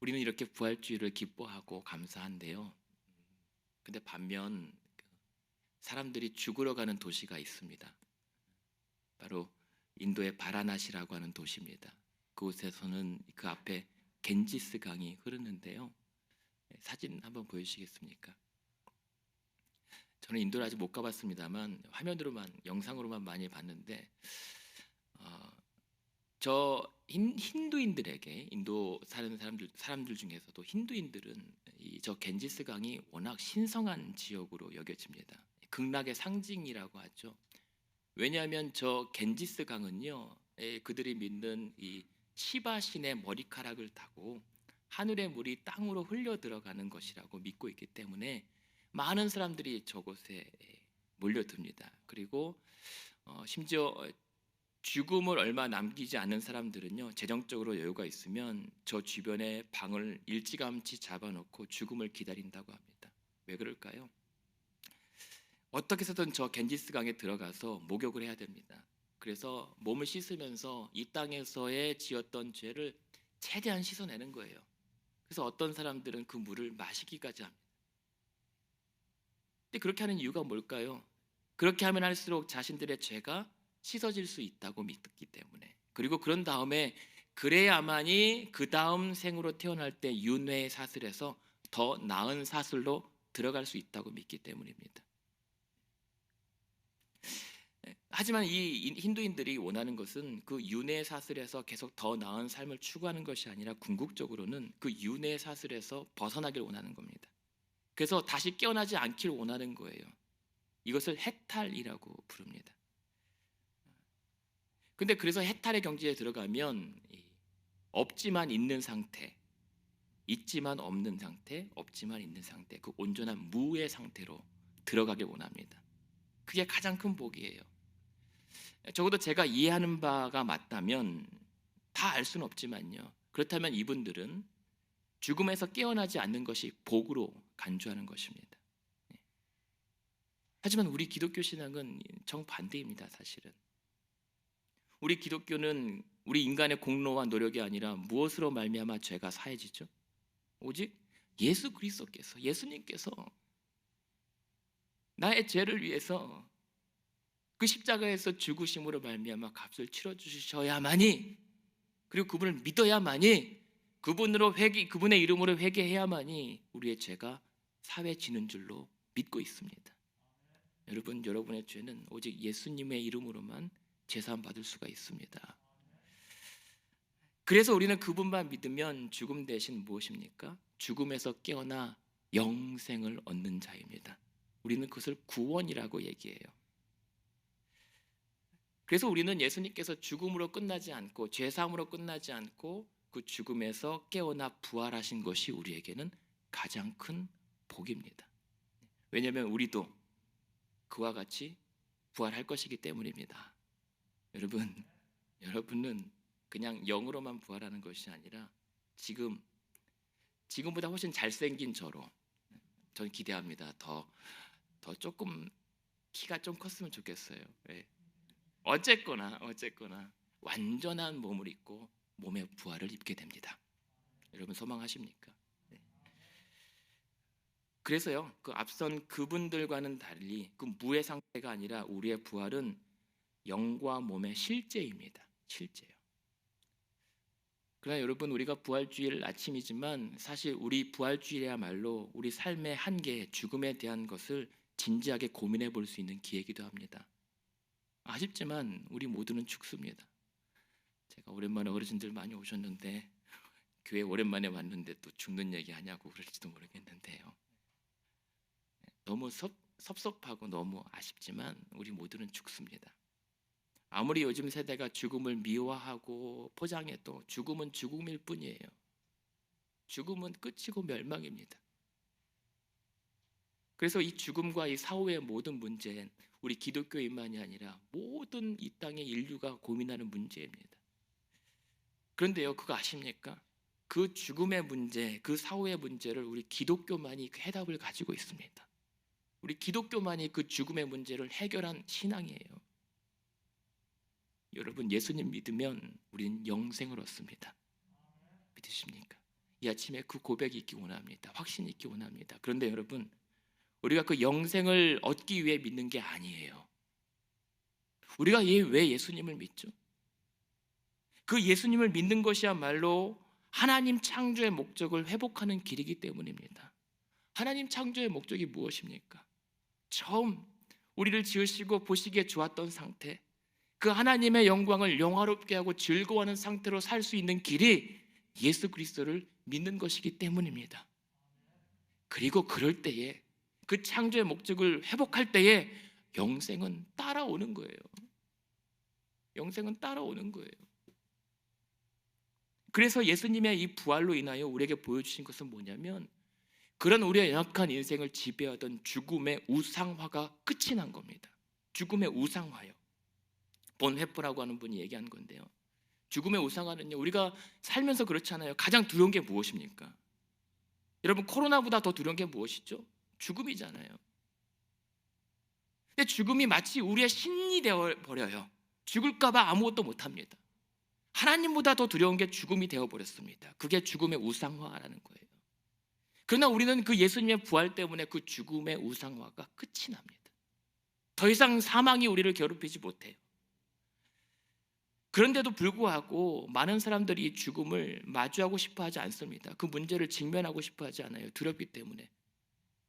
우리는 이렇게 부활주의를 기뻐하고 감사한데요. 근데 반면 사람들이 죽으러 가는 도시가 있습니다. 바로 인도의 바라나시라고 하는 도시입니다. 그곳에서는 그 앞에 겐지스 강이 흐르는데요. 사진 한번 보여주시겠습니까? 저는 인도를 아직 못 가봤습니다만 화면으로만, 영상으로만 많이 봤는데 저 힌두인들에게, 인도 사는 사람들 중에서도 힌두인들은 저 겐지스 강이 워낙 신성한 지역으로 여겨집니다. 극락의 상징이라고 하죠. 왜냐하면 저 겐지스 강은요, 그들이 믿는 이 시바 신의 머리카락을 타고 하늘의 물이 땅으로 흘려 들어가는 것이라고 믿고 있기 때문에 많은 사람들이 저곳에 몰려듭니다. 그리고 심지어 죽음을 얼마 남기지 않은 사람들은요, 재정적으로 여유가 있으면 저 주변에 방을 일찌감치 잡아놓고 죽음을 기다린다고 합니다. 왜 그럴까요? 어떻게 해서든 저 겐지스 강에 들어가서 목욕을 해야 됩니다. 그래서 몸을 씻으면서 이 땅에서의 지었던 죄를 최대한 씻어내는 거예요. 그래서 어떤 사람들은 그 물을 마시기까지 합니다. 근데 그렇게 하는 이유가 뭘까요? 그렇게 하면 할수록 자신들의 죄가 씻어질 수 있다고 믿기 때문에, 그리고 그런 다음에 그래야만이 그 다음 생으로 태어날 때 윤회의 사슬에서 더 나은 사슬로 들어갈 수 있다고 믿기 때문입니다. 하지만 이 힌두인들이 원하는 것은 그 윤회의 사슬에서 계속 더 나은 삶을 추구하는 것이 아니라 궁극적으로는 그 윤회의 사슬에서 벗어나길 원하는 겁니다. 그래서 다시 깨어나지 않길 원하는 거예요. 이것을 해탈이라고 부릅니다. 근데 그래서 해탈의 경지에 들어가면 없지만 있는 상태, 있지만 없는 상태, 없지만 있는 상태, 그 온전한 무의 상태로 들어가길 원합니다. 그게 가장 큰 복이에요. 적어도 제가 이해하는 바가 맞다면, 다 알 수는 없지만요, 그렇다면 이분들은 죽음에서 깨어나지 않는 것이 복으로 간주하는 것입니다. 하지만 우리 기독교 신앙은 정반대입니다. 사실은 우리 기독교는 우리 인간의 공로와 노력이 아니라 무엇으로 말미암아 죄가 사해지죠? 오직 예수 그리스도께서, 예수님께서 나의 죄를 위해서 그 십자가에서 죽으심으로 말미암아 값을 치러 주셔야만이, 그리고 그분을 믿어야만이, 그분의 이름으로 회개해야만이 우리의 죄가 사해지는 줄로 믿고 있습니다. 여러분, 여러분의 죄는 오직 예수님의 이름으로만 제사함 받을 수가 있습니다. 그래서 우리는 그분만 믿으면 죽음 대신 무엇입니까? 죽음에서 깨어나 영생을 얻는 자입니다. 우리는 그것을 구원이라고 얘기해요. 그래서 우리는 예수님께서 죽음으로 끝나지 않고, 죄사함으로 끝나지 않고 그 죽음에서 깨어나 부활하신 것이 우리에게는 가장 큰 복입니다. 왜냐하면 우리도 그와 같이 부활할 것이기 때문입니다. 여러분은 그냥 영으로만 부활하는 것이 아니라 지금보다 훨씬 잘생긴 저로 전 기대합니다. 더 조금 키가 좀 컸으면 좋겠어요. 네. 어쨌거나 완전한 몸을 입고 몸의 부활을 입게 됩니다. 여러분 소망하십니까? 네. 그래서요, 그 앞선 그분들과는 달리 그 무의 상태가 아니라 우리의 부활은 영과 몸의 실제입니다. 실제요. 그러나 여러분, 우리가 부활주일 아침이지만 사실 우리 부활주일이야말로 우리 삶의 한계, 죽음에 대한 것을 진지하게 고민해 볼 수 있는 기회이기도 합니다. 아쉽지만 우리 모두는 죽습니다. 제가 오랜만에 어르신들 많이 오셨는데 교회 오랜만에 왔는데 또 죽는 얘기 하냐고 그럴지도 모르겠는데요. 너무 섭섭하고 너무 아쉽지만 우리 모두는 죽습니다. 아무리 요즘 세대가 죽음을 미워하고 포장해도 죽음은 죽음일 뿐이에요. 죽음은 끝이고 멸망입니다. 그래서 이 죽음과 이 사후의 모든 문제는 우리 기독교인만이 아니라 모든 이 땅의 인류가 고민하는 문제입니다. 그런데요, 그거 아십니까? 그 죽음의 문제, 그 사후의 문제를 우리 기독교만이 그 해답을 가지고 있습니다. 우리 기독교만이 그 죽음의 문제를 해결한 신앙이에요. 여러분, 예수님 믿으면 우리는 영생을 얻습니다. 믿으십니까? 이 아침에 그 고백이 있기 원합니다. 확신이 있기 원합니다. 그런데 여러분, 우리가 그 영생을 얻기 위해 믿는 게 아니에요. 우리가 왜 예수님을 믿죠? 그 예수님을 믿는 것이야말로 하나님 창조의 목적을 회복하는 길이기 때문입니다. 하나님 창조의 목적이 무엇입니까? 처음 우리를 지으시고 보시기에 좋았던 상태, 그 하나님의 영광을 영화롭게 하고 즐거워하는 상태로 살 수 있는 길이 예수 그리스도를 믿는 것이기 때문입니다. 그리고 그럴 때에, 그 창조의 목적을 회복할 때에 영생은 따라오는 거예요. 영생은 따라오는 거예요. 그래서 예수님의 이 부활로 인하여 우리에게 보여주신 것은 뭐냐면, 그런 우리의 연약한 인생을 지배하던 죽음의 우상화가 끝이 난 겁니다. 죽음의 우상화요. 본헤퍼라고 하는 분이 얘기한 건데요, 죽음의 우상화는요, 우리가 살면서 그렇잖아요. 가장 두려운 게 무엇입니까? 여러분, 코로나보다 더 두려운 게 무엇이죠? 죽음이잖아요. 근데 죽음이 마치 우리의 신이 되어버려요. 죽을까 봐 아무것도 못합니다. 하나님보다 더 두려운 게 죽음이 되어버렸습니다. 그게 죽음의 우상화라는 거예요. 그러나 우리는 그 예수님의 부활 때문에 그 죽음의 우상화가 끝이 납니다. 더 이상 사망이 우리를 괴롭히지 못해요. 그런데도 불구하고 많은 사람들이 이 죽음을 마주하고 싶어 하지 않습니다. 그 문제를 직면하고 싶어 하지 않아요. 두렵기 때문에.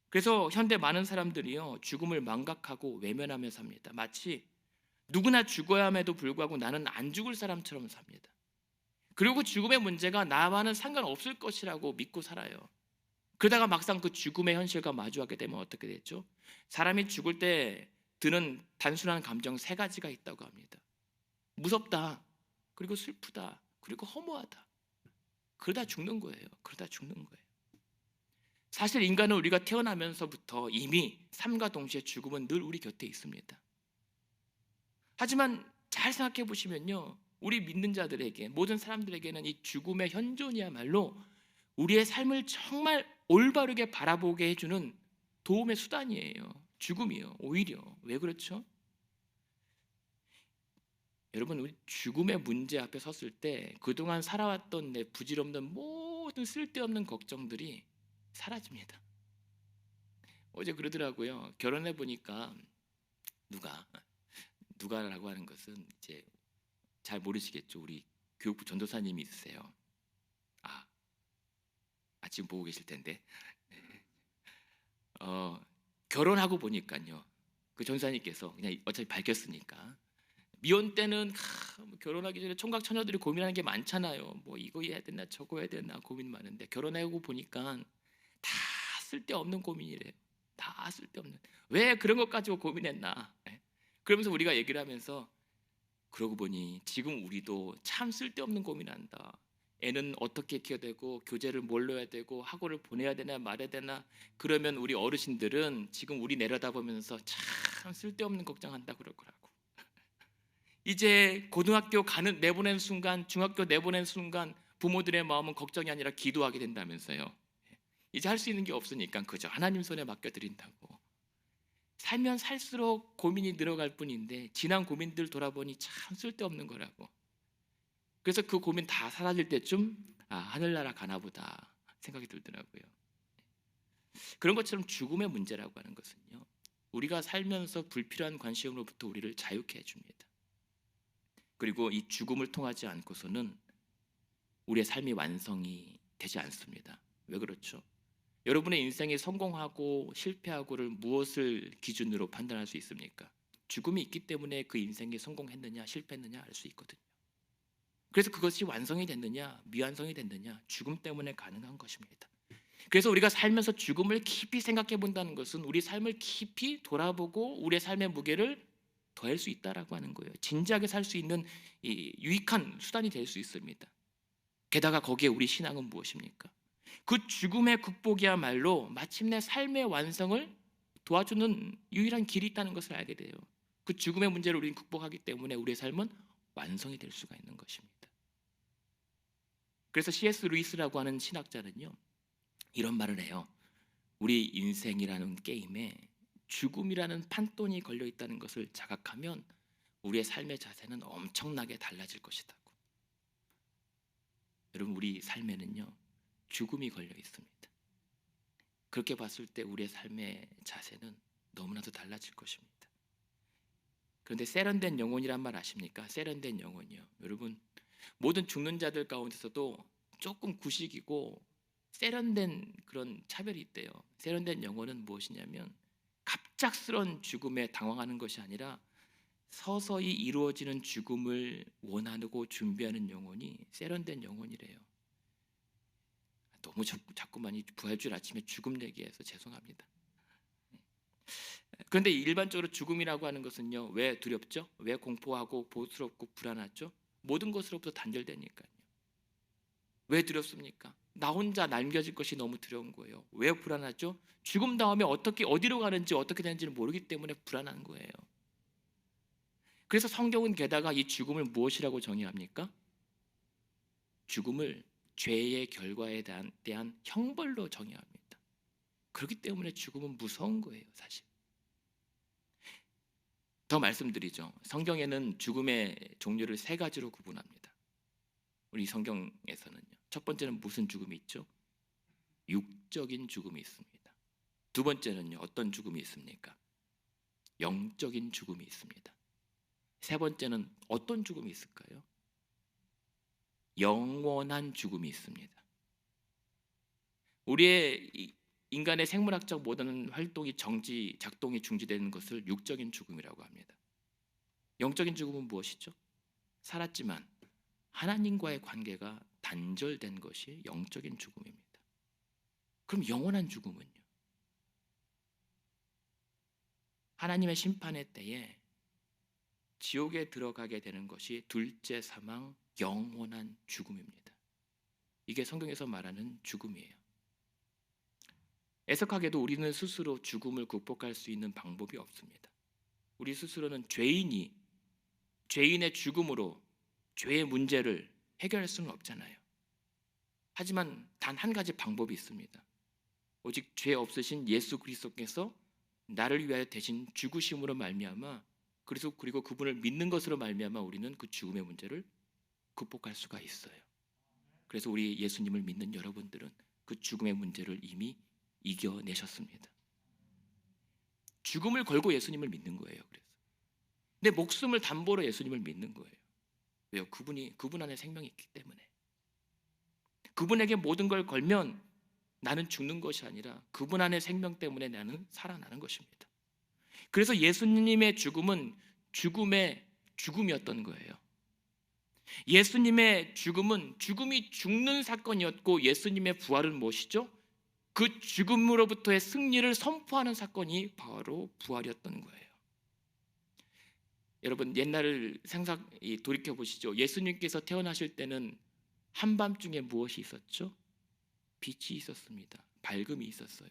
그래서 현대 많은 사람들이요, 죽음을 망각하고 외면하며 삽니다. 마치 누구나 죽어야 함에도 불구하고 나는 안 죽을 사람처럼 삽니다. 그리고 죽음의 문제가 나와는 상관없을 것이라고 믿고 살아요. 그러다가 막상 그 죽음의 현실과 마주하게 되면 어떻게 되죠? 사람이 죽을 때 드는 단순한 감정 3가지가 있다고 합니다. 무섭다, 그리고 슬프다, 그리고 허무하다. 그러다 죽는 거예요. 그러다 죽는 거예요. 사실 인간은 우리가 태어나면서부터 이미 삶과 동시에 죽음은 늘 우리 곁에 있습니다. 하지만 잘 생각해 보시면요, 우리 믿는 자들에게, 모든 사람들에게는 이 죽음의 현존이야말로 우리의 삶을 정말 올바르게 바라보게 해주는 도움의 수단이에요. 죽음이요. 오히려. 왜 그렇죠? 여러분, 우리 죽음의 문제 앞에 섰을 때 그동안 살아왔던 내 부질없는 모든 쓸데없는 걱정들이 사라집니다. 어제 그러더라고요. 결혼해 보니까 누가라고 하는 것은 이제 잘 모르시겠죠. 우리 교육부 전도사님이 있으세요. 지금 보고 계실 텐데, 결혼하고 보니까요, 그 전사님께서 그냥 어차피 밝혔으니까, 미혼 때는 결혼하기 전에 총각 처녀들이 고민하는 게 많잖아요. 뭐 이거 해야 되나 저거 해야 되나 고민 많은데, 결혼하고 보니까 다 쓸데없는 고민이래요. 다 쓸데없는. 왜 그런 것 가지고 고민했나. 그러면서 우리가 얘기를 하면서, 그러고 보니 지금 우리도 참 쓸데없는 고민한다. 애는 어떻게 키워야 되고, 교재를 뭘 넣어야 되고, 학원을 보내야 되나 말아야 되나. 그러면 우리 어르신들은 지금 우리 내려다보면서 참 쓸데없는 걱정한다 그러더라고. 이제 고등학교 내보낸 순간, 중학교 내보낸 순간 부모들의 마음은 걱정이 아니라 기도하게 된다면서요. 이제 할 수 있는 게 없으니까 그저 하나님 손에 맡겨드린다고. 살면 살수록 고민이 늘어갈 뿐인데 지난 고민들 돌아보니 참 쓸데없는 거라고. 그래서 그 고민 다 사라질 때쯤 하늘나라 가나보다 생각이 들더라고요. 그런 것처럼 죽음의 문제라고 하는 것은요, 우리가 살면서 불필요한 관심으로부터 우리를 자유케 해줍니다. 그리고 이 죽음을 통하지 않고서는 우리의 삶이 완성이 되지 않습니다. 왜 그렇죠? 여러분의 인생이 성공하고 실패하고를 무엇을 기준으로 판단할 수 있습니까? 죽음이 있기 때문에 그 인생이 성공했느냐 실패했느냐 알 수 있거든요. 그래서 그것이 완성이 됐느냐 미완성이 됐느냐 죽음 때문에 가능한 것입니다. 그래서 우리가 살면서 죽음을 깊이 생각해 본다는 것은 우리 삶을 깊이 돌아보고 우리의 삶의 무게를 더할 수 있다라고 하는 거예요. 진지하게 살 수 있는 이 유익한 수단이 될 수 있습니다. 게다가 거기에 우리 신앙은 무엇입니까? 그 죽음의 극복이야말로 마침내 삶의 완성을 도와주는 유일한 길이 있다는 것을 알게 돼요. 그 죽음의 문제를 우리는 극복하기 때문에 우리의 삶은 완성이 될 수가 있는 것입니다. 그래서 C.S. 루이스라고 하는 신학자는요, 이런 말을 해요. 우리 인생이라는 게임에 죽음이라는 판돈이 걸려 있다는 것을 자각하면 우리의 삶의 자세는 엄청나게 달라질 것이다. 여러분, 우리 삶에는요, 죽음이 걸려 있습니다. 그렇게 봤을 때 우리의 삶의 자세는 너무나도 달라질 것입니다. 그런데 세련된 영혼이란 말 아십니까? 세련된 영혼이요. 여러분, 모든 죽는 자들 가운데서도 조금 구식이고 세련된 그런 차별이 있대요. 세련된 영혼은 무엇이냐면 갑작스런 죽음에 당황하는 것이 아니라 서서히 이루어지는 죽음을 원하고 준비하는 영혼이 세련된 영혼이래요. 너무 자꾸만 이 부활주일 아침에 죽음 얘기해서 죄송합니다. 그런데 일반적으로 죽음이라고 하는 것은요, 왜 두렵죠? 왜 공포하고 보스럽고 불안하죠? 모든 것으로부터 단절되니까요. 왜 두렵습니까? 나 혼자 남겨질 것이 너무 두려운 거예요. 왜 불안하죠? 죽음 다음에 어떻게 어디로 가는지 어떻게 되는지를 모르기 때문에 불안한 거예요. 그래서 성경은 게다가 이 죽음을 무엇이라고 정의합니까? 죽음을 죄의 결과에 대한 형벌로 정의합니다. 그렇기 때문에 죽음은 무서운 거예요, 사실. 더 말씀드리죠. 성경에는 죽음의 종류를 세 가지로 구분합니다. 우리 성경에서는요. 첫 번째는 무슨 죽음이 있죠? 육적인 죽음이 있습니다. 두 번째는요. 어떤 죽음이 있습니까? 영적인 죽음이 있습니다. 세 번째는 어떤 죽음이 있을까요? 영원한 죽음이 있습니다. 우리의 인간의 생물학적 모든 활동이 작동이 중지되는 것을 육적인 죽음이라고 합니다. 영적인 죽음은 무엇이죠? 살았지만 하나님과의 관계가 단절된 것이 영적인 죽음입니다. 그럼 영원한 죽음은요? 하나님의 심판의 때에 지옥에 들어가게 되는 것이 둘째 사망, 영원한 죽음입니다. 이게 성경에서 말하는 죽음이에요. 애석하게도 우리는 스스로 죽음을 극복할 수 있는 방법이 없습니다. 우리 스스로는 죄인의 죽음으로 죄의 문제를 해결할 수는 없잖아요. 하지만 단 한 가지 방법이 있습니다. 오직 죄 없으신 예수 그리스도께서 나를 위하여 대신 죽으심으로 말미암아 그리고 그분을 믿는 것으로 말미암아 우리는 그 죽음의 문제를 극복할 수가 있어요. 그래서 우리 예수님을 믿는 여러분들은 그 죽음의 문제를 이미 이겨내셨습니다. 죽음을 걸고 예수님을 믿는 거예요. 그래서 내 목숨을 담보로 예수님을 믿는 거예요. 왜요? 그분 안에 생명이 있기 때문에. 그분에게 모든 걸 걸면 나는 죽는 것이 아니라 그분 안에 생명 때문에 나는 살아나는 것입니다. 그래서 예수님의 죽음은 죽음의 죽음이었던 거예요. 예수님의 죽음은 죽음이 죽는 사건이었고 예수님의 부활은 무엇이죠? 그 죽음으로부터의 승리를 선포하는 사건이 바로 부활이었던 거예요. 여러분 옛날을 돌이켜 보시죠. 예수님께서 태어나실 때는 한밤중에 무엇이 있었죠? 빛이 있었습니다. 밝음이 있었어요.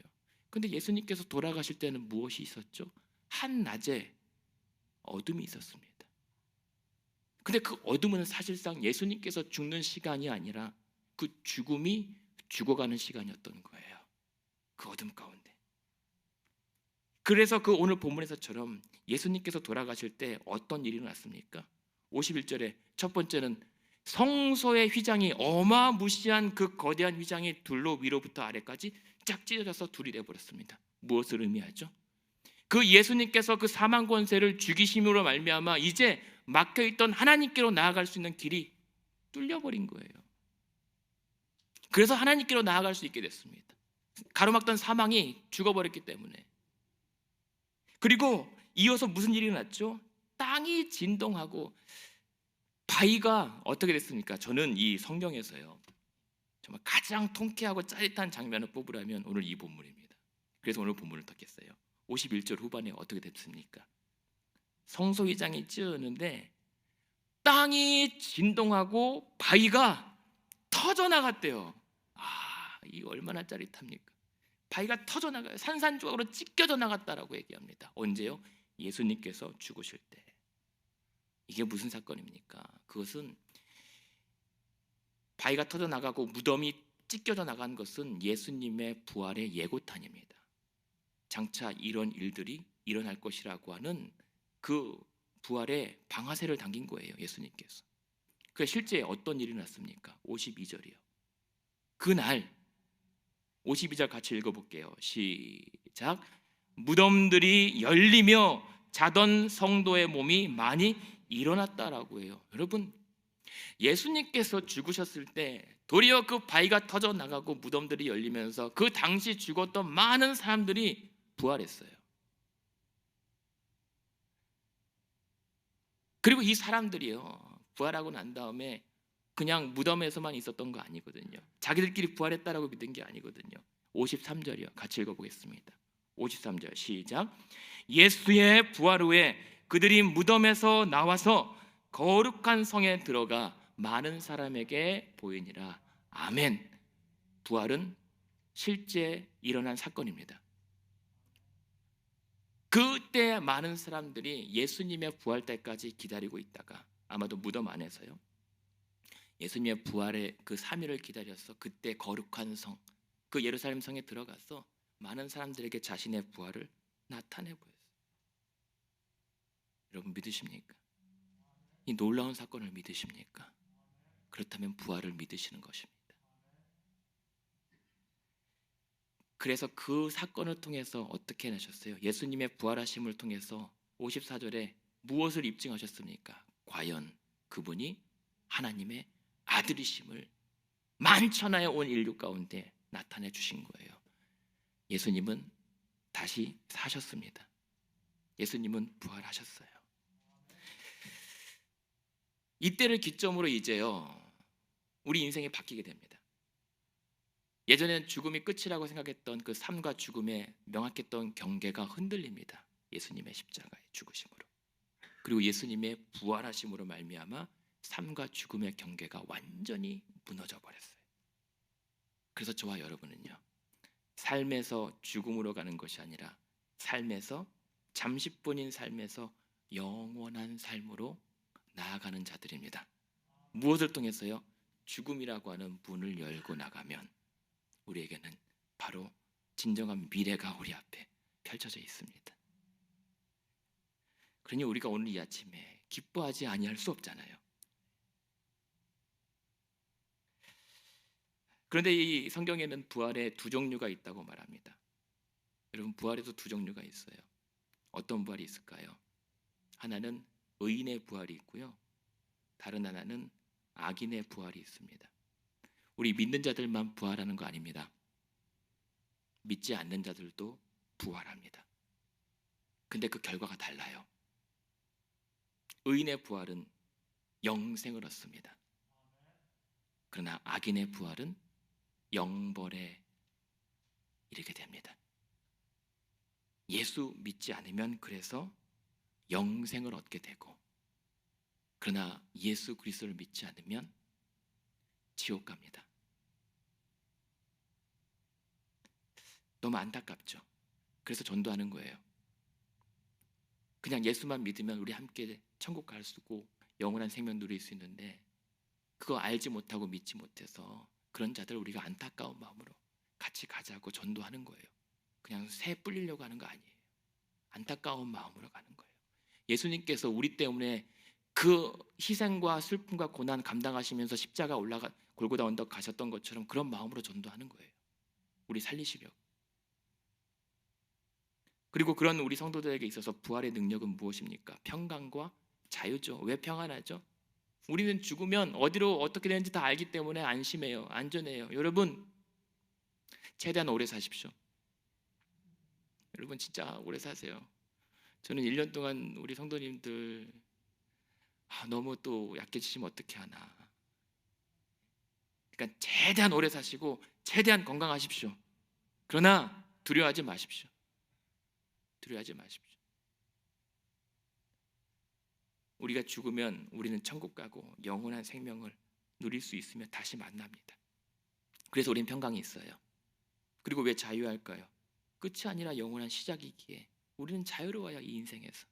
근데 예수님께서 돌아가실 때는 무엇이 있었죠? 한낮에 어둠이 있었습니다. 근데 그 어둠은 사실상 예수님께서 죽는 시간이 아니라 그 죽음이 죽어가는 시간이었던 거예요. 그 어둠 가운데. 그래서 그 오늘 본문에서처럼 예수님께서 돌아가실 때 어떤 일이 일어났습니까? 51절에 첫 번째는 성소의 휘장이 어마무시한 그 거대한 휘장이 둘로 위로부터 아래까지 쫙 찢어져서 둘이 돼버렸습니다. 무엇을 의미하죠? 그 예수님께서 그 사망 권세를 죽이심으로 말미암아 이제 막혀있던 하나님께로 나아갈 수 있는 길이 뚫려버린 거예요. 그래서 하나님께로 나아갈 수 있게 됐습니다. 가로막던 사망이 죽어버렸기 때문에. 그리고 이어서 무슨 일이 났죠? 땅이 진동하고 바위가 어떻게 됐습니까? 저는 이 성경에서요 정말 가장 통쾌하고 짜릿한 장면을 뽑으라면 오늘 이 본문입니다. 그래서 오늘 본문을 듣겠어요. 51절 후반에 어떻게 됐습니까? 성소 휘장이 찢어졌는데 땅이 진동하고 바위가 터져나갔대요. 이 얼마나 짜릿합니까? 바위가 터져나가요. 산산조각으로 찢겨져 나갔다라고 얘기합니다. 언제요? 예수님께서 죽으실 때. 이게 무슨 사건입니까? 그것은 바위가 터져나가고 무덤이 찢겨져 나간 것은 예수님의 부활의 예고탄입니다. 장차 이런 일들이 일어날 것이라고 하는 그 부활의 방아쇠를 당긴 거예요. 예수님께서. 그 실제 어떤 일이 났습니까? 52절이요. 그날 52절 같이 읽어볼게요. 시작. 무덤들이 열리며 자던 성도의 몸이 많이 일어났다라고 해요. 여러분, 예수님께서 죽으셨을 때 도리어 그 바위가 터져 나가고 무덤들이 열리면서 그 당시 죽었던 많은 사람들이 부활했어요. 그리고 이 사람들이요, 부활하고 난 다음에 그냥 무덤에서만 있었던 거 아니거든요. 자기들끼리 부활했다라고 믿은 게 아니거든요. 53절이요. 같이 읽어보겠습니다. 53절 시작. 예수의 부활 후에 그들이 무덤에서 나와서 거룩한 성에 들어가 많은 사람에게 보이니라. 아멘. 부활은 실제 일어난 사건입니다. 그때 많은 사람들이 예수님의 부활 때까지 기다리고 있다가 아마도 무덤 안에서요, 예수님의 부활의 그 3일을 기다려서 그때 거룩한 성, 그 예루살렘 성에 들어가서 많은 사람들에게 자신의 부활을 나타내 보였어요. 여러분 믿으십니까? 이 놀라운 사건을 믿으십니까? 그렇다면 부활을 믿으시는 것입니다. 그래서 그 사건을 통해서 어떻게 해내셨어요? 예수님의 부활하심을 통해서 54절에 무엇을 입증하셨습니까? 과연 그분이 하나님의 아들이심을 만천하에 온 인류 가운데 나타내 주신 거예요. 예수님은 다시 사셨습니다. 예수님은 부활하셨어요. 이때를 기점으로 이제요, 우리 인생이 바뀌게 됩니다. 예전에는 죽음이 끝이라고 생각했던 그 삶과 죽음의 명확했던 경계가 흔들립니다. 예수님의 십자가의 죽으심으로, 그리고 예수님의 부활하심으로 말미암아 삶과 죽음의 경계가 완전히 무너져 버렸어요. 그래서 저와 여러분은요, 삶에서 죽음으로 가는 것이 아니라 삶에서 잠시뿐인 삶에서 영원한 삶으로 나아가는 자들입니다. 무엇을 통해서요? 죽음이라고 하는 문을 열고 나가면 우리에게는 바로 진정한 미래가 우리 앞에 펼쳐져 있습니다. 그러니 우리가 오늘 이 아침에 기뻐하지 아니할 수 없잖아요. 그런데 이 성경에는 부활에 두 종류가 있다고 말합니다. 여러분, 부활에도 두 종류가 있어요. 어떤 부활이 있을까요? 하나는 의인의 부활이 있고요, 다른 하나는 악인의 부활이 있습니다. 우리 믿는 자들만 부활하는 거 아닙니다. 믿지 않는 자들도 부활합니다. 근데 그 결과가 달라요. 의인의 부활은 영생을 얻습니다. 그러나 악인의 부활은 영벌에 이르게 됩니다. 예수 믿지 않으면 그래서 영생을 얻게 되고, 그러나 예수 그리스도를 믿지 않으면 지옥 갑니다. 너무 안타깝죠. 그래서 전도하는 거예요. 그냥 예수만 믿으면 우리 함께 천국 갈 수 있고 영원한 생명 누릴 수 있는데, 그거 알지 못하고 믿지 못해서 그런 자들 우리가 안타까운 마음으로 같이 가자고 전도하는 거예요. 그냥 새 뿌리려고 하는 거 아니에요. 안타까운 마음으로 가는 거예요. 예수님께서 우리 때문에 그 희생과 슬픔과 고난 감당하시면서 십자가 올라가 골고다 언덕 가셨던 것처럼 그런 마음으로 전도하는 거예요. 우리 살리시려고. 그리고 그런 우리 성도들에게 있어서 부활의 능력은 무엇입니까? 평강과 자유죠. 왜 평안하죠? 우리는 죽으면 어디로 어떻게 되는지 다 알기 때문에 안심해요. 안전해요. 여러분, 최대한 오래 사십시오. 여러분 진짜 오래 사세요. 저는 1년 동안 우리 성도님들 너무 또 약해지시면 어떻게 하나. 그러니까 최대한 오래 사시고 최대한 건강하십시오. 그러나 두려워하지 마십시오. 두려워하지 마십시오. 우리가 죽으면 우리는 천국 가고 영원한 생명을 누릴 수 있으며 다시 만납니다. 그래서 우리는 평강이 있어요. 그리고 왜 자유할까요? 끝이 아니라 영원한 시작이기에 우리는 자유로워요, 이 인생에서.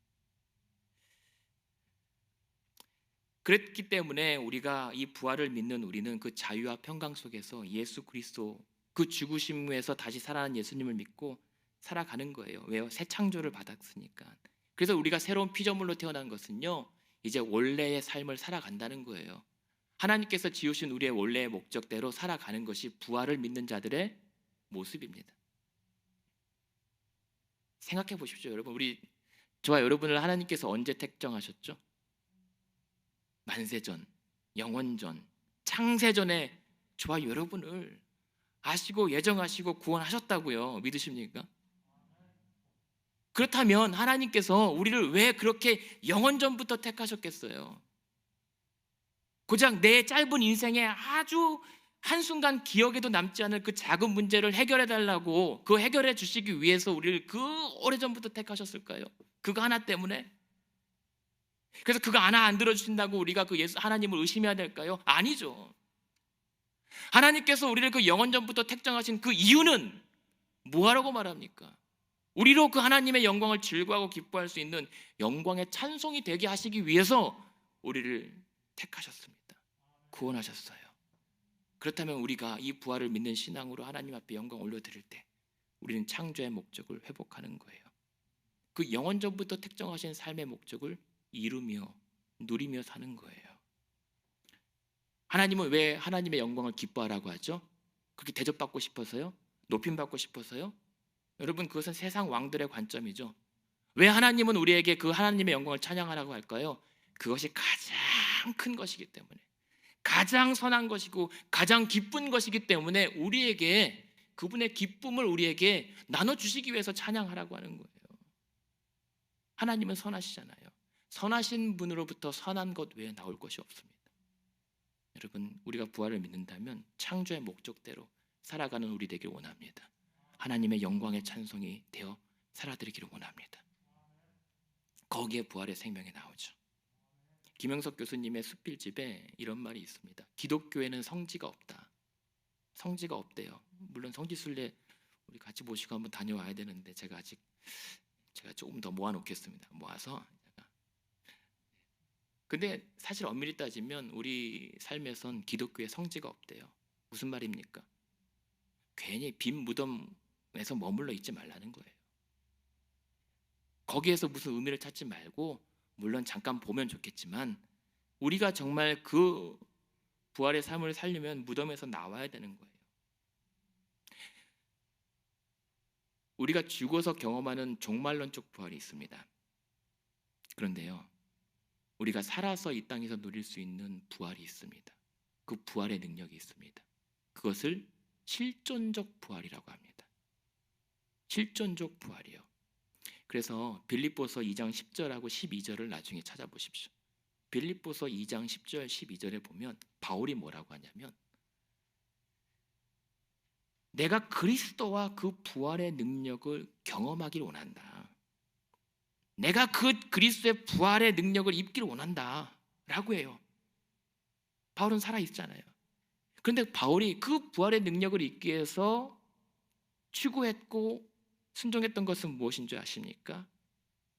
그랬기 때문에 우리가 이 부활을 믿는 우리는 그 자유와 평강 속에서 예수 그리스도 그 죽으심에서 다시 살아난 예수님을 믿고 살아가는 거예요. 왜요? 새 창조를 받았으니까. 그래서 우리가 새로운 피조물로 태어난 것은요, 이제 원래의 삶을 살아간다는 거예요. 하나님께서 지으신 우리의 원래의 목적대로 살아가는 것이 부활을 믿는 자들의 모습입니다. 생각해 보십시오, 여러분. 저와 여러분을 하나님께서 언제 택정하셨죠? 만세전, 영원전, 창세전에 저와 여러분을 아시고 예정하시고 구원하셨다고요. 믿으십니까? 그렇다면 하나님께서 우리를 왜 그렇게 영원전부터 택하셨겠어요? 고작 내 짧은 인생에 아주 한순간 기억에도 남지 않을 그 작은 문제를 해결해 달라고, 그 해결해 주시기 위해서 우리를 그 오래전부터 택하셨을까요? 그거 하나 때문에? 그래서 그거 하나 안 들어주신다고 우리가 그 하나님을 의심해야 될까요? 아니죠. 하나님께서 우리를 그 영원전부터 택정하신 그 이유는 뭐하라고 말합니까? 우리로 그 하나님의 영광을 즐거워하고 기뻐할 수 있는 영광의 찬송이 되게 하시기 위해서 우리를 택하셨습니다. 구원하셨어요. 그렇다면 우리가 이 부활을 믿는 신앙으로 하나님 앞에 영광 올려드릴 때 우리는 창조의 목적을 회복하는 거예요. 그 영원전부터 택정하신 삶의 목적을 이루며 누리며 사는 거예요. 하나님은 왜 하나님의 영광을 기뻐하라고 하죠? 그렇게 대접받고 싶어서요? 높임받고 싶어서요? 여러분, 그것은 세상 왕들의 관점이죠. 왜 하나님은 우리에게 그 하나님의 영광을 찬양하라고 할까요? 그것이 가장 큰 것이기 때문에, 가장 선한 것이고 가장 기쁜 것이기 때문에 우리에게 그분의 기쁨을 우리에게 나눠주시기 위해서 찬양하라고 하는 거예요. 하나님은 선하시잖아요. 선하신 분으로부터 선한 것 외에 나올 것이 없습니다. 여러분, 우리가 부활을 믿는다면 창조의 목적대로 살아가는 우리 되길 원합니다. 하나님의 영광의 찬송이 되어 살아드리기를 원합니다. 거기에 부활의 생명이 나오죠. 김영석 교수님의 수필집에 이런 말이 있습니다. 기독교에는 성지가 없다. 성지가 없대요. 물론 성지순례 우리 같이 모시고 한번 다녀와야 되는데 제가 조금 더 모아놓겠습니다. 모아서 근데 사실 엄밀히 따지면 우리 삶에선 기독교에 성지가 없대요. 무슨 말입니까? 괜히 빈 무덤에서 머물러 있지 말라는 거예요. 거기에서 무슨 의미를 찾지 말고, 물론 잠깐 보면 좋겠지만 우리가 정말 그 부활의 삶을 살려면 무덤에서 나와야 되는 거예요. 우리가 죽어서 경험하는 종말론적 부활이 있습니다. 그런데요, 우리가 살아서 이 땅에서 누릴 수 있는 부활이 있습니다. 그 부활의 능력이 있습니다. 그것을 실존적 부활이라고 합니다. 실존적 부활이요. 그래서 빌립보서 2장 10절하고 12절을 나중에 찾아보십시오. 빌립보서 2장 10절 12절에 보면 바울이 뭐라고 하냐면, 내가 그리스도와 그 부활의 능력을 경험하기를 원한다. 내가 그 그리스도의 부활의 능력을 입기를 원한다 라고 해요. 바울은 살아있잖아요. 그런데 바울이 그 부활의 능력을 입기 위해서 추구했고 순종했던 것은 무엇인 줄 아십니까?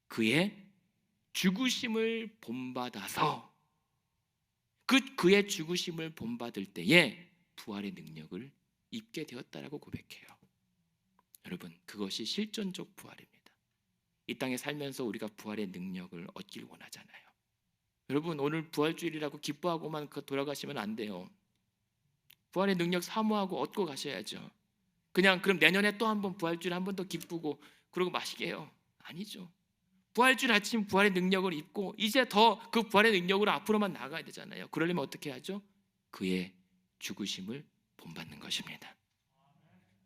그의 죽으심을 본받아서, 그의 죽으심을 본받을 때에 부활의 능력을 입게 되었다라고 고백해요. 여러분, 그것이 실존적 부활입니다. 이 땅에 살면서 우리가 부활의 능력을 얻길 원하잖아요. 여러분, 오늘 부활주일이라고 기뻐하고만 돌아가시면 안 돼요. 부활의 능력 사모하고 얻고 가셔야죠. 그냥 그럼 내년에 또 한번 부활주일 한 번 더 기쁘고 그러고 마시게요? 아니죠. 부활주일 아침 부활의 능력을 입고 이제 더 그 부활의 능력으로 앞으로만 나가야 되잖아요. 그러려면 어떻게 하죠? 그의 죽으심을 본받는 것입니다.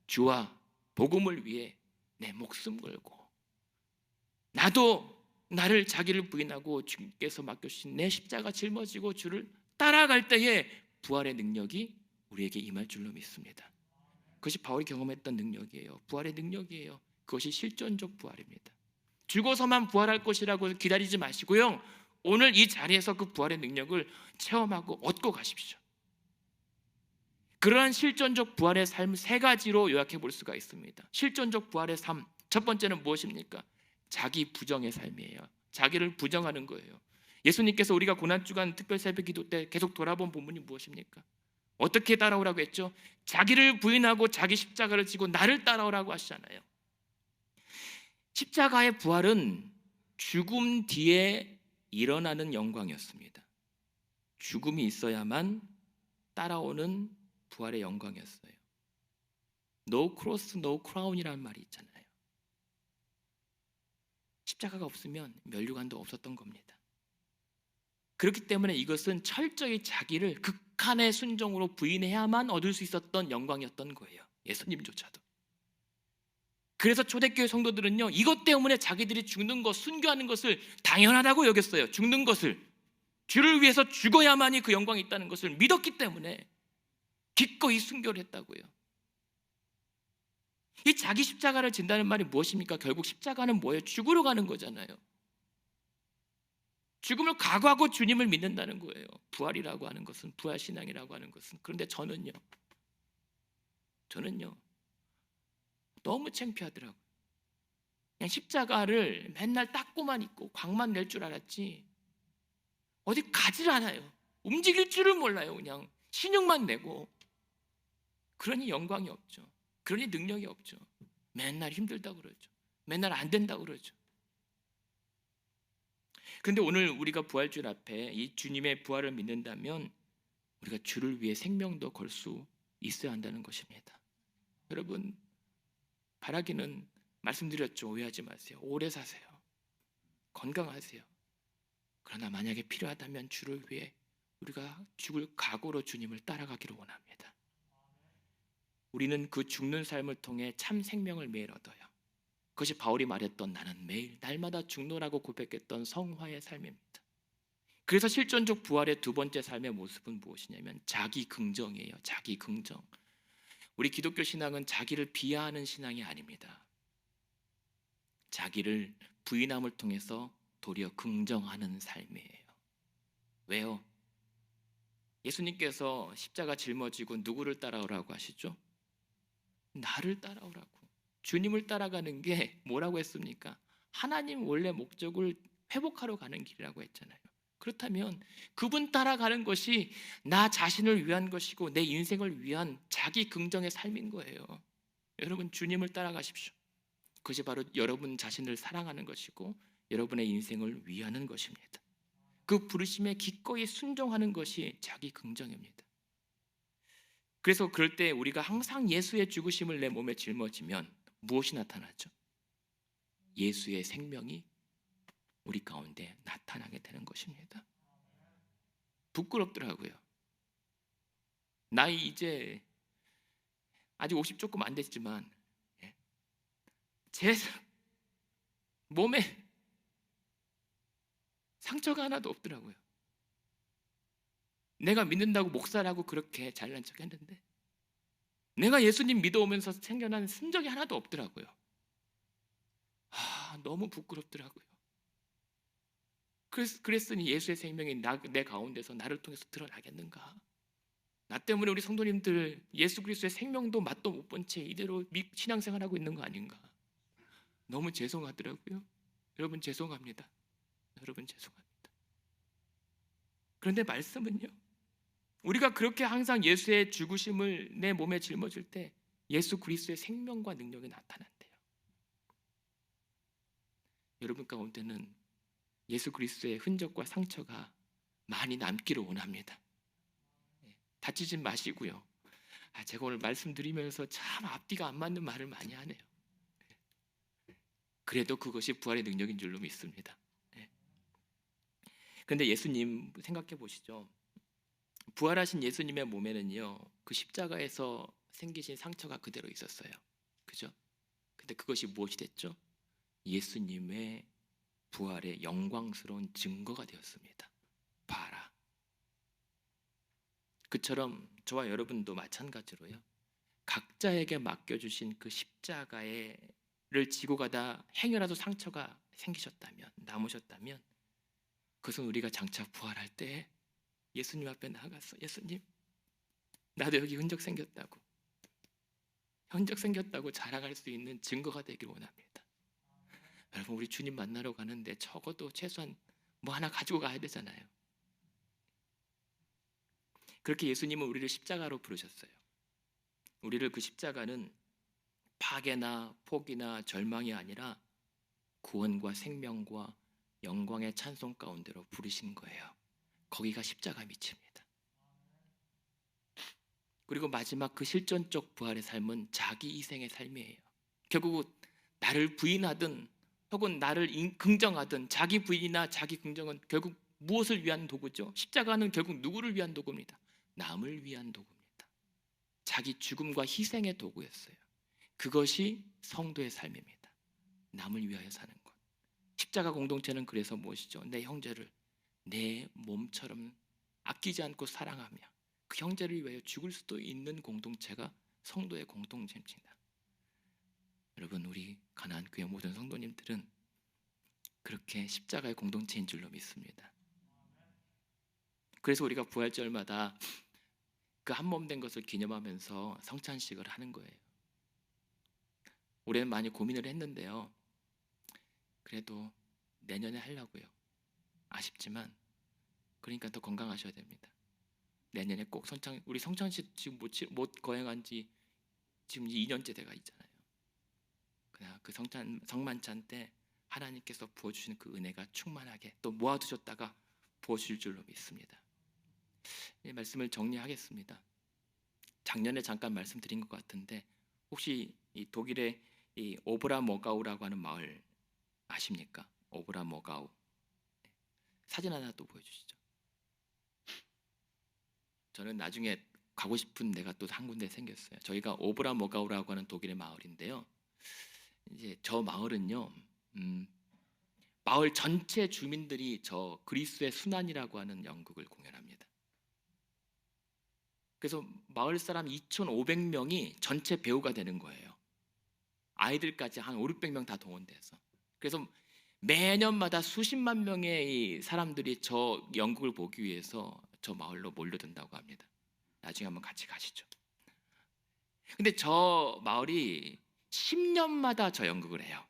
주와 복음을 위해 내 목숨 걸고, 나도 나를 자기를 부인하고 주께서 맡겨주신 내 십자가 짊어지고 주를 따라갈 때에 부활의 능력이 우리에게 임할 줄로 믿습니다. 그것이 바울이 경험했던 능력이에요. 부활의 능력이에요. 그것이 실존적 부활입니다. 죽어서만 부활할 것이라고 기다리지 마시고요, 오늘 이 자리에서 그 부활의 능력을 체험하고 얻고 가십시오. 그러한 실존적 부활의 삶 세 가지로 요약해 볼 수가 있습니다. 실존적 부활의 삶, 첫 번째는 무엇입니까? 자기 부정의 삶이에요. 자기를 부정하는 거예요. 예수님께서 우리가 고난주간 특별 새벽 기도 때 계속 돌아본 본문이 무엇입니까? 어떻게 따라오라고 했죠? 자기를 부인하고 자기 십자가를 지고 나를 따라오라고 하시잖아요. 십자가의 부활은 죽음 뒤에 일어나는 영광이었습니다. 죽음이 있어야만 따라오는 부활의 영광이었어요. No cross, no crown이라는 말이 있잖아요. 십자가가 없으면 면류관도 없었던 겁니다. 그렇기 때문에 이것은 철저히 자기를 극한의 순종으로 부인해야만 얻을 수 있었던 영광이었던 거예요. 예수님조차도. 그래서 초대교회 성도들은요, 이것 때문에 자기들이 죽는 것, 순교하는 것을 당연하다고 여겼어요. 죽는 것을, 주를 위해서 죽어야만이 그 영광이 있다는 것을 믿었기 때문에 기꺼이 순교를 했다고요. 이 자기 십자가를 진다는 말이 무엇입니까? 결국 십자가는 뭐예요? 죽으러 가는 거잖아요. 죽음을 각오하고 주님을 믿는다는 거예요. 부활이라고 하는 것은, 부활신앙이라고 하는 것은. 그런데 저는요 너무 창피하더라고요. 그냥 십자가를 맨날 닦고만 있고 광만 낼 줄 알았지 어디 가질 않아요. 움직일 줄을 몰라요. 그냥 신용만 내고. 그러니 영광이 없죠. 그러니 능력이 없죠. 맨날 힘들다고 그러죠. 맨날 안 된다고 그러죠. 그런데 오늘 우리가 부활절 앞에 이 주님의 부활을 믿는다면 우리가 주를 위해 생명도 걸 수 있어야 한다는 것입니다. 여러분, 바라기는 말씀드렸죠. 오해하지 마세요. 오래 사세요. 건강하세요. 그러나 만약에 필요하다면 주를 위해 우리가 죽을 각오로 주님을 따라가기를 원합니다. 우리는 그 죽는 삶을 통해 참 생명을 매일 얻어요. 그것이 바울이 말했던 나는 매일 날마다 죽노라고 고백했던 성화의 삶입니다. 그래서 실존적 부활의 두 번째 삶의 모습은 무엇이냐면 자기 긍정이에요. 자기 긍정. 우리 기독교 신앙은 자기를 비하하는 신앙이 아닙니다. 자기를 부인함을 통해서 도리어 긍정하는 삶이에요. 왜요? 예수님께서 십자가 짊어지고 누구를 따라오라고 하시죠? 나를 따라오라고. 주님을 따라가는 게 뭐라고 했습니까? 하나님 원래 목적을 회복하러 가는 길이라고 했잖아요. 그렇다면 그분 따라가는 것이 나 자신을 위한 것이고 내 인생을 위한 자기 긍정의 삶인 거예요. 여러분, 주님을 따라가십시오. 그것이 바로 여러분 자신을 사랑하는 것이고 여러분의 인생을 위하는 것입니다. 그 부르심에 기꺼이 순종하는 것이 자기 긍정입니다. 그래서 그럴 때 우리가 항상 예수의 죽으심을 내 몸에 짊어지면 무엇이 나타나죠? 예수의 생명이 우리 가운데 나타나게 되는 것입니다. 부끄럽더라고요. 나이 이제 아직 50 조금 안 됐지만 제 몸에 상처가 하나도 없더라고요. 내가 믿는다고 목사라고 그렇게 잘난 척 했는데 내가 예수님 믿어오면서 생겨난 흔적이 하나도 없더라고요. 너무 부끄럽더라고요. 그랬으니 예수의 생명이 내 가운데서 나를 통해서 드러나겠는가? 나 때문에 우리 성도님들 예수 그리스도의 생명도 맛도 못 본 채 이대로 신앙생활하고 있는 거 아닌가? 너무 죄송하더라고요. 여러분 죄송합니다. 여러분 죄송합니다. 그런데 말씀은요, 우리가 그렇게 항상 예수의 죽으심을 내 몸에 짊어질 때 예수 그리스도의 생명과 능력이 나타난대요. 여러분 가운데는 예수 그리스도의 흔적과 상처가 많이 남기를 원합니다. 다치지 마시고요. 제가 오늘 말씀드리면서 참 앞뒤가 안 맞는 말을 많이 하네요. 그래도 그것이 부활의 능력인 줄로 믿습니다. 그런데 예수님 생각해 보시죠. 부활하신 예수님의 몸에는요, 그 십자가에서 생기신 상처가 그대로 있었어요. 그죠? 근데 그것이 무엇이 됐죠? 예수님의 부활의 영광스러운 증거가 되었습니다. 봐라. 그처럼 저와 여러분도 마찬가지로요. 각자에게 맡겨주신 그 십자가를 지고 가다 행여라도 상처가 생기셨다면, 남으셨다면 그것은 우리가 장차 부활할 때 예수님 앞에 나가서 예수님, 나도 여기 흔적 생겼다고 자랑할 수 있는 증거가 되길 원합니다. 여러분, 우리 주님 만나러 가는데 적어도 최소한 뭐 하나 가지고 가야 되잖아요. 그렇게 예수님은 우리를 십자가로 부르셨어요. 우리를 그 십자가는 파괴나 포기나 절망이 아니라 구원과 생명과 영광의 찬송 가운데로 부르신 거예요. 거기가 십자가 밑입니다. 그리고 마지막 그 실존적 부활의 삶은 자기 희생의 삶이에요. 결국 나를 부인하든 혹은 나를 긍정하든 자기 부인이나 자기 긍정은 결국 무엇을 위한 도구죠? 십자가는 결국 누구를 위한 도구입니다. 남을 위한 도구입니다. 자기 죽음과 희생의 도구였어요. 그것이 성도의 삶입니다. 남을 위하여 사는 것. 십자가 공동체는 그래서 무엇이죠? 내 형제를 내 몸처럼 아끼지 않고 사랑하며 그 형제를 위하여 죽을 수도 있는 공동체가 성도의 공동체입니다. 여러분, 우리 가나안 교회 모든 성도님들은 그렇게 십자가의 공동체인 줄로 믿습니다. 그래서 우리가 부활절마다 그 한 몸 된 것을 기념하면서 성찬식을 하는 거예요. 올해는 많이 고민을 했는데요. 그래도 내년에 하려고요. 아쉽지만 그러니까 더 건강하셔야 됩니다. 내년에 꼭 우리 성찬식 지금 못 거행한 지 지금 2년째 돼가 있잖아요. 그냥 그 성만찬 때 하나님께서 부어주시는 그 은혜가 충만하게 또 모아두셨다가 부어주실 줄로 믿습니다. 이 말씀을 정리하겠습니다. 작년에 잠깐 말씀드린 것 같은데 혹시 이 독일의 이 오브라모가우라고 하는 마을 아십니까? 오브라모가우. 사진 하나 또 보여주시죠. 저는 나중에 가고 싶은 데가 또 한 군데 생겼어요. 저희가 오브라모가우라고 하는 독일의 마을인데요. 이제 저 마을은요, 마을 전체 주민들이 저 그리스의 순환이라고 하는 연극을 공연합니다. 그래서 마을 사람 2,500명이 전체 배우가 되는 거예요. 아이들까지 한 5, 600명 다 동원돼서. 그래서 매년마다 수십만 명의 이 사람들이 저 연극을 보기 위해서 저 마을로 몰려든다고 합니다. 나중에 한번 같이 가시죠. 근데 저 마을이 10년마다 저 연극을 해요.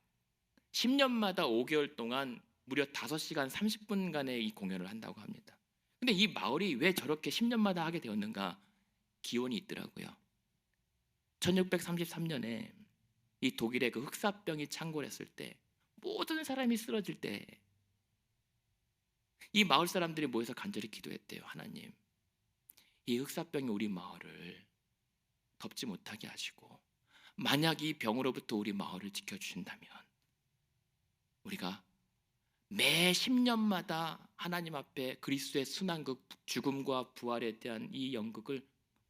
10년마다 5개월 동안 무려 5시간 30분간의 이 공연을 한다고 합니다. 근데 이 마을이 왜 저렇게 10년마다 하게 되었는가? 기원이 있더라고요. 1633년에 이 독일의 그 흑사병이 창궐했을 때 모든 사람이 쓰러질 때 이 마을 사람들이 모여서 간절히 기도했대요. 하나님, 이 흑사병이 우리 마을을 덮지 못하게 하시고 만약 이 병으로부터 우리 마을을 지켜주신다면 우리가 매 10년마다 하나님 앞에 그리스도의 순환극 죽음과 부활에 대한 이 연극을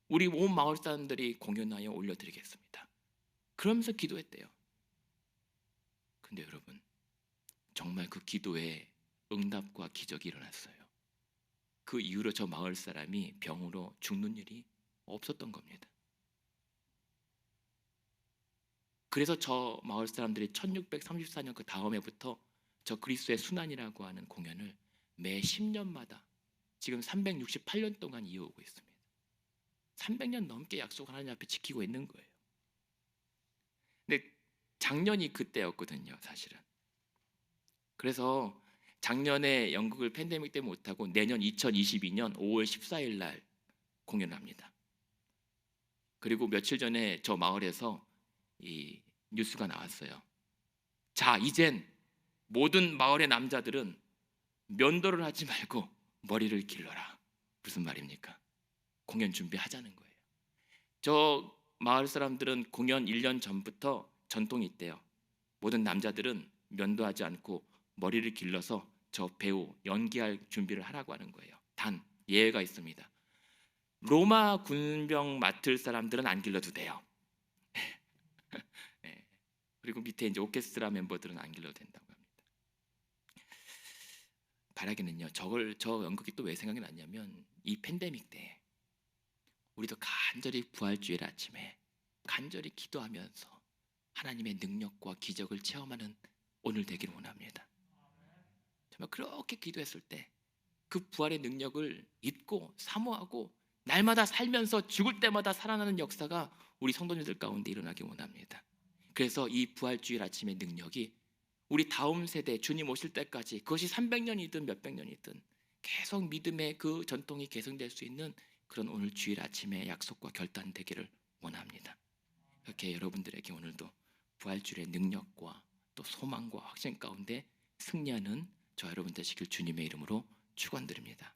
우리 온 마을 사람들이 공연하여 올려드리겠습니다. 그러면서 기도했대요. 근데 여러분, 정말 그 기도에 응답과 기적이 일어났어요. 그 이후로 저 마을 사람이 병으로 죽는 일이 없었던 겁니다. 그래서 저 마을 사람들이 1634년 그 다음 해부터 저 그리스도의 순환이라고 하는 공연을 매 10년마다 지금 368년 동안 이어오고 있습니다. 300년 넘게 약속을 하나님 앞에 지키고 있는 거예요. 근데 작년이 그때였거든요, 사실은. 그래서 작년에 연극을 팬데믹 때문에 못하고 내년 2022년 5월 14일 날 공연합니다. 그리고 며칠 전에 저 마을에서 이 뉴스가 나왔어요. 자, 이젠 모든 마을의 남자들은 면도를 하지 말고 머리를 길러라. 무슨 말입니까? 공연 준비하자는 거예요. 저 마을 사람들은 공연 1년 전부터 전통이 있대요. 모든 남자들은 면도하지 않고 머리를 길러서 저 배우 연기할 준비를 하라고 하는 거예요. 단 예외가 있습니다. 로마 군병 맡을 사람들은 안 길러도 돼요. 네. 그리고 밑에 이제 오케스트라 멤버들은 안 길러도 된다고 합니다. 바라기는요. 저 연극이 또 왜 생각이 났냐면 이 팬데믹 때 우리도 간절히 부활주일 아침에 간절히 기도하면서 하나님의 능력과 기적을 체험하는 오늘 되기를 원합니다. 정말 그렇게 기도했을 때 그 부활의 능력을 잊고 사모하고 날마다 살면서 죽을 때마다 살아나는 역사가 우리 성도님들 가운데 일어나기 원합니다. 그래서 이 부활주일 아침의 능력이 우리 다음 세대 주님 오실 때까지 그것이 300년이든 몇백 년이든 계속 믿음의 그 전통이 계승될 수 있는 그런 오늘 주일 아침의 약속과 결단되기를 원합니다. 이렇게 여러분들에게 오늘도 부활주일의 능력과 또 소망과 확신 가운데 승리하는 저 여러분 되시길 주님의 이름으로 축원드립니다.